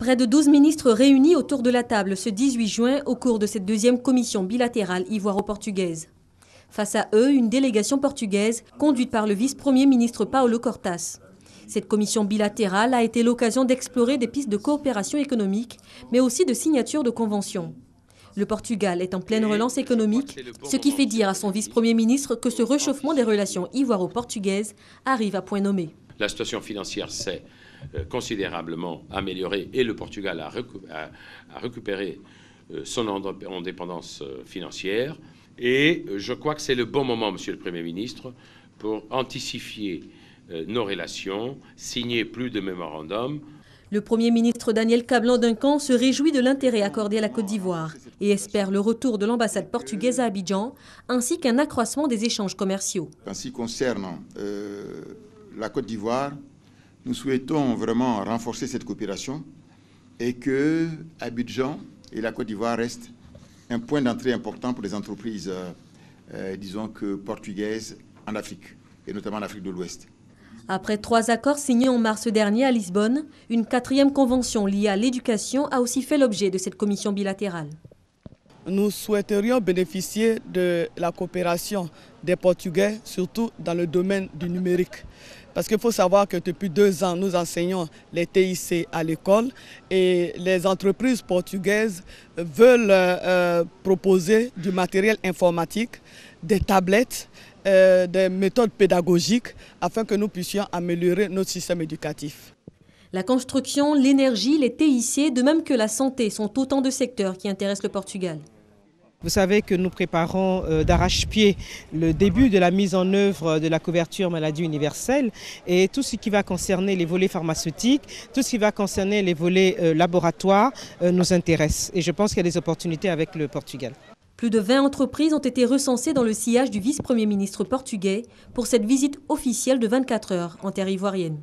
Près de 12 ministres réunis autour de la table ce 18 juin au cours de cette deuxième commission bilatérale ivoiro-portugaise. Face à eux, une délégation portugaise conduite par le vice-premier ministre Paulo Cortas. Cette commission bilatérale a été l'occasion d'explorer des pistes de coopération économique, mais aussi de signature de conventions. Le Portugal est en pleine relance économique, ce qui fait dire à son vice-premier ministre que ce réchauffement des relations ivoiro-portugaises arrive à point nommé. La situation financière s'est considérablement améliorée et le Portugal a récupéré son indépendance financière. Et je crois que c'est le bon moment, Monsieur le Premier ministre, pour anticiper nos relations, signer plus de mémorandums. Le Premier ministre Daniel Cablan-Duncan se réjouit de l'intérêt accordé à la Côte d'Ivoire et espère le retour de l'ambassade portugaise à Abidjan, ainsi qu'un accroissement des échanges commerciaux. En ce qui concerne la Côte d'Ivoire, nous souhaitons vraiment renforcer cette coopération et que Abidjan et la Côte d'Ivoire restent un point d'entrée important pour les entreprises, disons que portugaises en Afrique, et notamment en Afrique de l'Ouest. Après 3 accords signés en mars dernier à Lisbonne, une 4e convention liée à l'éducation a aussi fait l'objet de cette commission bilatérale. Nous souhaiterions bénéficier de la coopération des Portugais, surtout dans le domaine du numérique. Parce qu'il faut savoir que depuis 2 ans, nous enseignons les TIC à l'école et les entreprises portugaises veulent proposer du matériel informatique, des tablettes, des méthodes pédagogiques afin que nous puissions améliorer notre système éducatif. La construction, l'énergie, les TIC, de même que la santé, sont autant de secteurs qui intéressent le Portugal. Vous savez que nous préparons d'arrache-pied le début de la mise en œuvre de la couverture maladie universelle et tout ce qui va concerner les volets pharmaceutiques, tout ce qui va concerner les volets laboratoires nous intéresse. Et je pense qu'il y a des opportunités avec le Portugal. Plus de 20 entreprises ont été recensées dans le sillage du vice-premier ministre portugais pour cette visite officielle de 24 heures en terre ivoirienne.